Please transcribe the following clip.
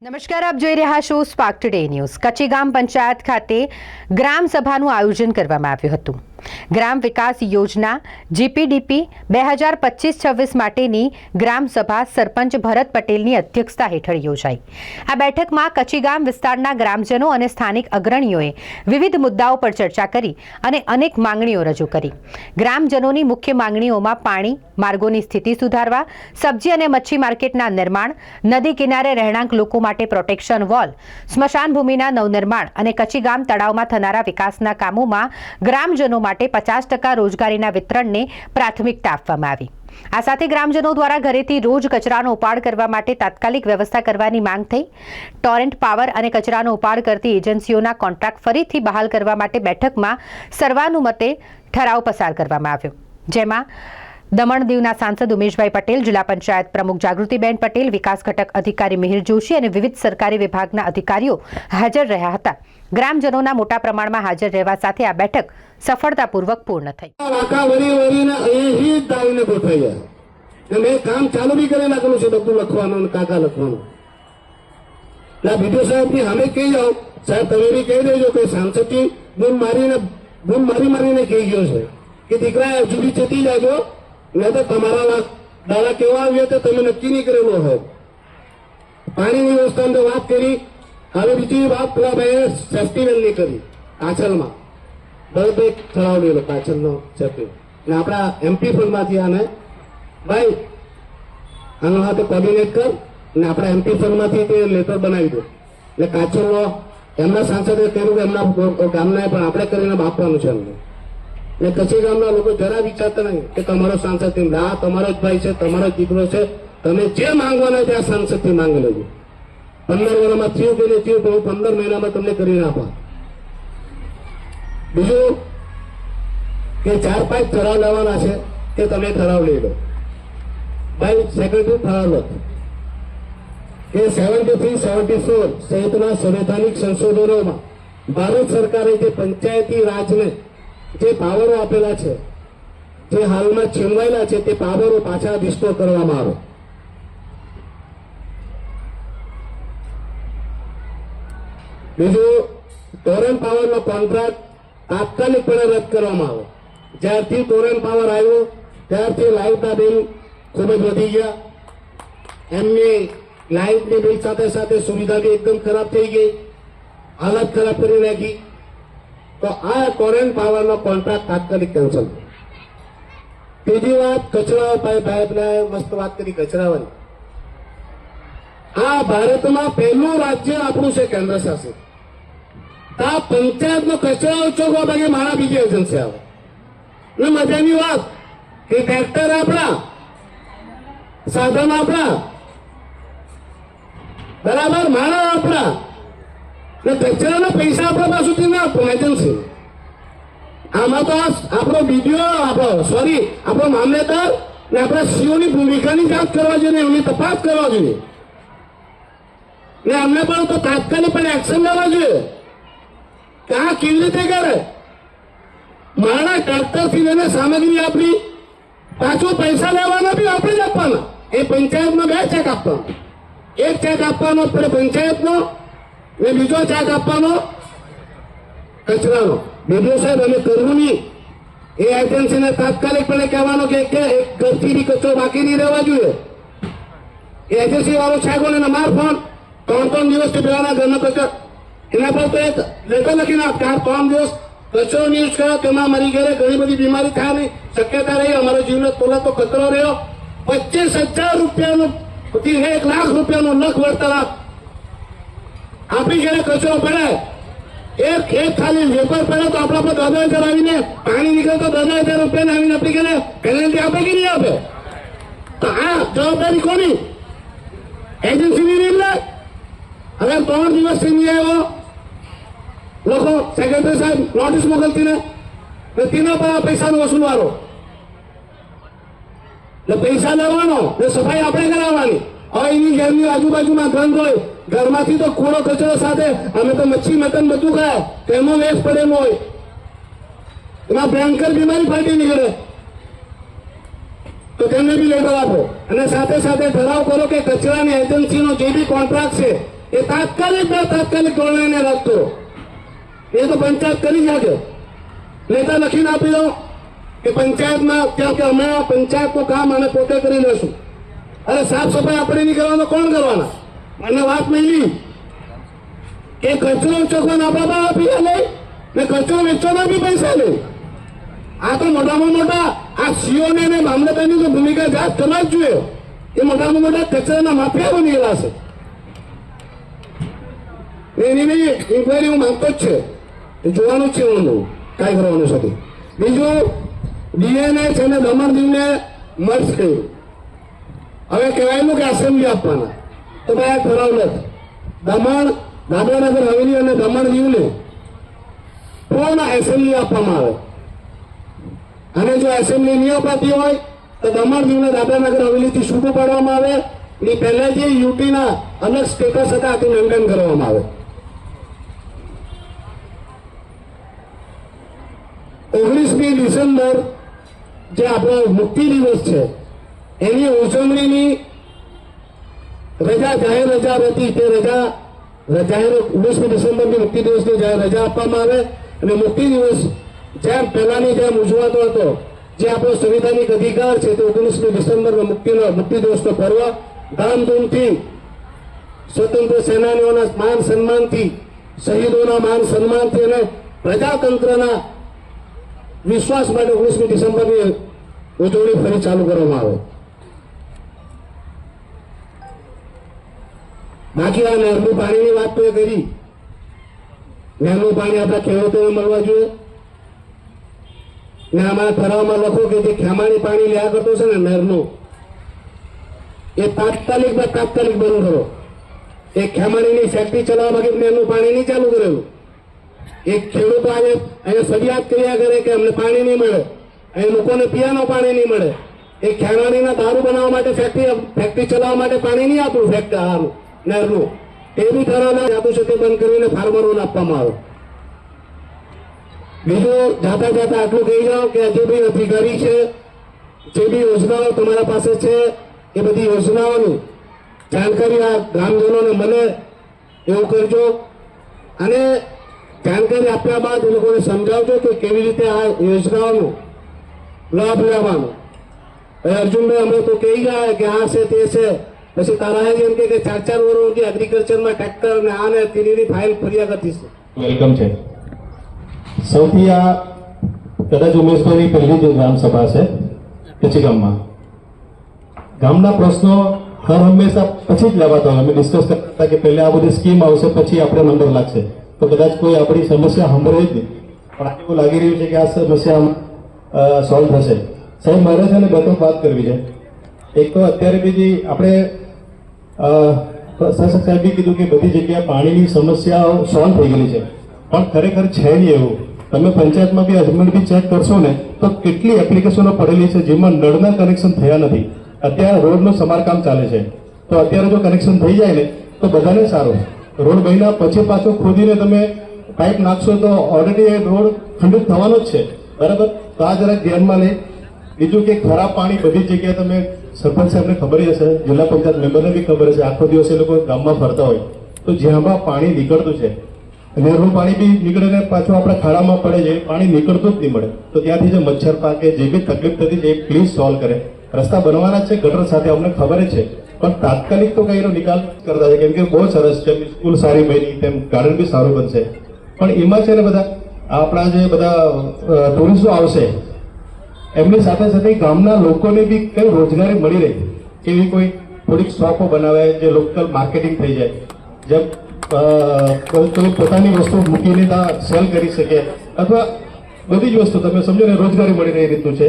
નમસ્કાર, આપ જોઈ રહ્યા છો સ્પાર્ક ટુડે ન્યૂઝ। કચીગામ પંચાયત ખાતે ગ્રામ સભાનું આયોજન કરવામાં આવ્યું હતું। ગ્રામ વિકાસ યોજના જીપીડીપી 2025-26 માટેની ગ્રામ સભા સરપંચ ભરત પટેલની અધ્યક્ષતા હેઠળ યોજાઈ। આ બેઠકમાં કચીગામ વિસ્તારના ગ્રામજનો અને સ્થાનિક અગ્રણીઓએ વિવિધ મુદ્દાઓ પર ચર્ચા કરી અને અનેક માંગણીઓ રજૂ કરી। ગ્રામજનોની મુખ્ય માંગણીઓમાં પાણી, માર્ગોની સ્થિતિ સુધારવા, સબ્જી અને મચ્છી માર્કેટના નિર્માણ, નદી કિનારે રહેણાંક લોકો માટે પ્રોટેક્શન વોલ, સ્મશાન ભૂમિના નવનિર્માણ અને કચીગામ તળાવમાં થનારા વિકાસના કામોમાં ગ્રામજનો માટે 50% રોજગારીના વિતરણને પ્રાથમિકતા આપવામાં આવી। આ સાથે ગ્રામજનો દ્વારા ઘરેથી રોજ કચરાનો ઉપાડ કરવા માટે તાત્કાલિક વ્યવસ્થા કરવાની માંગ થઈ। ટોરેન્ટ પાવર અને કચરાનો ઉપાડ કરતી એજન્સીઓના કોન્ટ્રાક્ટ ફરીથી બહાલ કરવા માટે બેઠકમાં સર્વાનુમતે ઠરાવ પસાર કરવામાં આવ્યો, જેમાં દમણ દીવના સાંસદ ઉમેશભાઈ પટેલ, જિલ્લા પંચાયત પ્રમુખ જાગૃતિબેન પટેલ, વિકાસ ઘટક અધિકારી મિહિર જોશી અને વિવિધ સરકારી વિભાગના અધિકારીઓ હાજર રહ્યા હતા। ગ્રામજનોના મોટા પ્રમાણમાં હાજર રહેવા સાથે આ બેઠક સફળતાપૂર્વક પૂર્ણ થઈ। મેં કામ ચાલુ બી કરી નાખેલું છે, બધું લખવાનું, કાકા લખવાનું। બીજો સાહેબ ની અમે કહી જાઓ, સાહેબ તમે બી કહી દેજો કે સાંસદ બૂમ મારીને કહી ગયો છે કે દીકરા હજુ બી જતી જાજો, નહીં તો તમારા દાડા કેવા આવ્યા તો તમે નક્કી નહીં કરેલો હોય। પાણીની વ્યવસ્થાની વાત કરી, હવે બીજી વાત પેલા ભાઈએ સેફ્ટી વેલની કરી પાછળમાં, બરાબર ઠરાવ લેલો પાછળનો સેફ્ટી, ને આપણા એમપી ફંડમાંથી આને ભાઈ આનો હાથે કોર્ડિનેટ કર ને આપણા એમપી ફંડમાંથી તે લેટર બનાવી દો, એટલે કાચરનો એમના સાંસદે કહ્યું કે એમના ગામના પણ આપણે કરીને આપવાનું છે એમને। ને કચ્છી ગામના લોકો જરા વિચારતા નહીં કે તમારો સાંસદ થી, આ તમારો જ ભાઈ છે, તમારો જ દીકરો છે, તમે જે માંગવાના ત્યાં સાંસદ થી માંગી લેજો। 15 વર્ષમાં થયું કે નહીં થયું તો હું 15 મહિનામાં તમને કરીને આપા। બીજું કે 4-5 ઠરાવ લેવાના છે તે તમે ઠરાવ લઈ લો ભાઈ, સેક્રેટરી ઠરાવ લો કે 73-74 સહિતના સંવૈધાનિક સંશોધનોમાં ભારત સરકારે જે પંચાયતી રાજને જે પાવરો આપેલા છે, જે હાલમાં છીનવાયેલા છે, તે પાવરો પાછા રિસ્ટોર કરવામાં આવે। બીજું, ટોરેન્ટ પાવરનો કોન્ટ્રાક્ટ તાત્કાલિકપણે રદ કરવામાં આવે। જ્યારથી ટોરેન્ટ પાવર આવ્યો ત્યારથી લાઇટના બિલ ખૂબ જ વધી ગયા, એમની લાઇટની બિલ સાથે સાથે સુવિધા બી એકદમ ખરાબ થઈ ગઈ, હાલત ખરાબ કરી નાખી। તો આ ટોરેન્ટ પાવરનો કોન્ટ્રાક્ટ તાત્કાલિક કેન્સલ। બીજી વાત, કચરા ભાઈ મસ્ત વાત કરી કચરાવાની। આ ભારતમાં પહેલું રાજ્ય આપણું છે કેન્દ્ર શાસિત, આ પંચાયતનો કચરો ચોકવા ભાગે મારા બીજી એજન્સી આવે ને મજાની વાત કે ટ્રેક્ટર આપણા, સાધન આપણા, બરાબર મારા આપણા, કચરાના પૈસા આપણા પાસેથી ના આપો એજન્સી। આમાં તો આપણો બીડીઓ, આપણો મામલેદાર ને આપણા સીઓની ભૂમિકાની જાંચ કરવા જોઈએ, એમની તપાસ કરવા જોઈએ ને અમને પણ તો તાત્કાલિક પણ એક્શન લેવા જોઈએ કે આ કેવી રીતે કરે। મારા ટ્રેક્ટરથી લઈને સામગ્રી આપણી, પાછો પૈસા લેવાના બી આપણે જ આપવાના। એ પંચાયતમાં 2 ચેક આપવાના, એક ચેક આપવાનો પડે પંચાયતનો ને બીજો ચેક આપવાનો કચરાનો। બીજો સાહેબ અમે કરવું નહીં, એ એજન્સીને તાત્કાલિકપણે કહેવાનો કે એક ઘરથી બી કચરો બાકી નહીં રહેવા જોઈએ। એ એજન્સી વાળો છાગોને માર ફોન 3 દિવસથી પેલાના ઘરનો કચરો, એના પર તો એક લેટર લખીને આપ કે 3 દિવસ કચરો યુઝ કર્યો, તેમાં મરી ગયા, ઘણી બધી બીમારી થવાની શક્યતા રહી, અમારો જીવનો તોલા તો કચરો રહ્યો। 25,000 રૂપિયાનું 1 લાખ રૂપિયાનું લખ વળતર આપણી ઘરે કચરો પડે, એક ખેત ખાલી વેપાર પડે તો આપણા પર 10,000 આવીને પાણી નીકળે તો 10,000 રૂપિયા આવીને આપણી ઘરે પેનલ્ટી આપે કે નહીં આપે? તો આ જવાબદારી કોની? એજન્સીની નહીં લે। હવે 3 દિવસથી નહીં આવ્યો, લોકો સેક્રેટરી સાહેબ નોટિસ મોકલતી ને તેના પર આ પૈસાનો વસૂલવાનો ને પૈસા લેવાનો ને સફાઈ આપણે કરાવવાની। હવે એની ઘરની આજુબાજુમાં ગંધ હોય, ઘરમાંથી તો કૂડો કચરો સાથે અમે તો મચ્છી મટન બધું ખાય, તેમાં વેસ્ટ પડેલો હોય, એમાં ભયંકર બીમારી ફાટી નીકળે, તો તેમને બી લેટર આપો અને સાથે સાથે ઠરાવ કરો કે કચરાની એજન્સીનો જે બી કોન્ટ્રાક્ટ છે એ તાત્કાલિક ધોરણે રદ કરો. એ તો પંચાયત કરી નાખે. લેટર લખીને આપી દો કે પંચાયતમાં ત્યાં કે અમે પંચાયતનું કામ અમે પોતે કરી લેશું. અરે સાફ સફાઈ આપણે નહીં કરવાનો, કોણ કરવાના? મને વાત મળી કે કચરો ઉચકવાના આપણા પાસે આપી લે ને કચરો વેચવાના બી પૈસા લે. આ તો મોટામાં મોટા આ સીઓને અને મામલતદારની તો ભૂમિકા જાત કરવા જ જોઈએ. એ મોટામાં મોટા કચરાના માફિયા બની ગયેલા છે. એની બી ઇન્કવાયરી હું માંગતો જ છે. જોવાનું જ છે હું કાંઈ કરવાનું છે. બીજું ડીએનએ છે ને દમણ દીવને મર્જ કર્યું. હવે કહેવાયેલું કે એસેમ્બલી આપવાના, તો ભાઈ આ ઠરાવ નથી. દમણ, દાદરાનગર હવેલી અને દમણ દીવને પૂર્ણ એસેમ્બલી આપવામાં આવે. અને જો એસેમ્બલી નહીં અપાતી હોય તો દમણ દીવને દાદરાનગર હવેલીથી છૂટું પાડવામાં આવે. એ પહેલાથી યુટીના અલગ સ્ટેટસ હતા તે મેન્ટેન કરવામાં આવે. 19મી ડિસેમ્બર જે આપણો મુક્તિ દિવસ છે એની ઉજવણીની રજા, જાહેર રજા હતી. તે રજા જાહેર 19મી ડિસેમ્બરની મુક્તિ દિવસની જાહેર રજા આપવામાં આવે અને મુક્તિ દિવસ જેમ પહેલાની જેમ ઉજવાતો હતો, જે આપણો સંવિધાનિક અધિકાર છે, તે 19મી ડિસેમ્બરનો મુક્તિ દિવસનો પર્વ ધામધૂમથી સ્વતંત્ર સેનાનીઓના માન સન્માનથી, શહીદોના માન સન્માનથી અને પ્રજાતંત્રના વિશ્વાસ માટે 19મી ડિસેમ્બરની ઉજવણી ફરી ચાલુ કરવામાં આવે. બાકી આ નહેરનું પાણીની વાત તો એ કરી. નહેરનું પાણી આપણા ખેડૂતોને મળવા જોઈએ. ને અમારા ઠરાવમાં લખો કે જે ખેમાણી પાણી લ્યા કરતો છે ને નહેરનું, એ તાત્કાલિક બંધ કરો. એ ખેમાણીની ફેક્ટરી ચલાવવા માટે નહેરનું પાણી નહીં ચાલુ કરેલું. એક ખેડૂતો આજે અહીંયા ફરિયાદ કર્યા કરે કે અમને પાણી નહીં મળે, અહીં લોકોને પીવાનું પાણી નહીં મળે. એ ખેમાણીના દારૂ બનાવવા માટે ફેક્ટરી ચલાવવા માટે પાણી નહીં આપવું ફેક્ટરી નહેરનું. એ બી ઠરાવમાં આપું છે તે બંધ કરીને ફાર્મરોને આપવામાં આવે. બીજું જાતા આટલું કહી જાઓ કે જે બી અધિકારી છે, જે બી યોજનાઓ તમારા પાસે છે, એ બધી યોજનાઓની જાણકારી આ ગ્રામજનોને મળે એવું કરજો. અને જાણકારી આપ્યા બાદ એ લોકોને સમજાવજો કે કેવી રીતે આ યોજનાઓનો લાભ લેવાનો. અર્જુનભાઈ અમે તો કહી ગયા કે આ છે તે છે, પછી તારા એમ કે 4 વર્ષથી એગ્રીકલ્ચરમાં ટ્રેક્ટર ને આ ને તેની ફાઇલ ફર્યા કરતી છે. વેલકમ છે. સૌથી આ કદાચ ઉમેશભાઈની પહેલી જ ગ્રામસભા છે કચ્છી ગામમાં. ગામના પ્રશ્નો હર હંમેશા પછી જ લેવાતા હોય. અમે ડિસ્કસ કરતા હતા કે પહેલા આ બધી સ્કીમ આવશે પછી આપણે નંબર લાગશે, તો કદાચ કોઈ આપણી સમસ્યા સાંભળે જ નહીં. પણ આજે એવું લાગી રહ્યું છે કે આ સમસ્યા સોલ્વ થશે. સાહેબ મારે છે ને બે ત્રણ વાત કરવી છે. એક તો અત્યારે બીજી આપણે શાસક સાહેબે કીધું કે બધી જગ્યાએ પાણીની સમસ્યાઓ સોલ્વ થઈ ગયેલી છે, પણ ખરેખર છે નહીં એવું. તમે પંચાયતમાં બી અજમેન્ટ બી ચેક કરશો ને તો કેટલી એપ્લિકેશનો પડેલી છે જેમાં નળના કનેક્શન થયા નથી. અત્યારે રોડનું સમારકામ ચાલે છે, તો અત્યારે જો કનેક્શન થઈ જાય ને તો બધાને સારું. રોડ બન્યા પછી પાછો ખોદીને તમે પાઇપ નાખશો તો ઓલરેડી એ રોડ ખંડિત થવાનો જ છે, બરાબર. તો આ જરાક ધ્યાનમાં લે. બીજું કે ખરાબ પાણી બધી જગ્યાએ તમે સરપંચ સાહેબને ખબર હશે, જિલ્લા પંચાયત મેમ્બરને બી ખબર હશે, આખો દિવસ એ લોકો ગામમાં ફરતા હોય તો જ્યાંમાં પાણી નીકળતું છે, નહેરનું પાણી બી નીકળે ને પાછું આપણા ખાડામાં પડે છે, પાણી નીકળતું જ નહીં મળે. તો ત્યાંથી જે મચ્છર પાકે, જે બી તકલીફ થતી છે એ પ્લીઝ સોલ્વ કરે. રસ્તા બનવાના જ છે ગટર સાથે, અમને ખબર જ છે, પણ તાત્કાલિક તો કઈનો નિકાલ કરતા છે. કેમ કે બહુ સરસ છે, સ્કૂલ સારી બની, તેમ ગાર્ડન બી સારું બનશે. પણ એમાં છે ને બધા આપણા જે બધા ટુરિસ્ટો આવશે એમની સાથે સાથે ગામના લોકોને બી કઈ રોજગારી મળી રહે, એવી કોઈ થોડીક શોપો બનાવે જે લોકલ માર્કેટિંગ થઈ જાય, જેમ કોઈ પોતાની વસ્તુ મૂકીને ત્યાં સેલ કરી શકે, અથવા બધી જ વસ્તુ તમે સમજો ને રોજગારી મળી રહે એ રીતનું છે.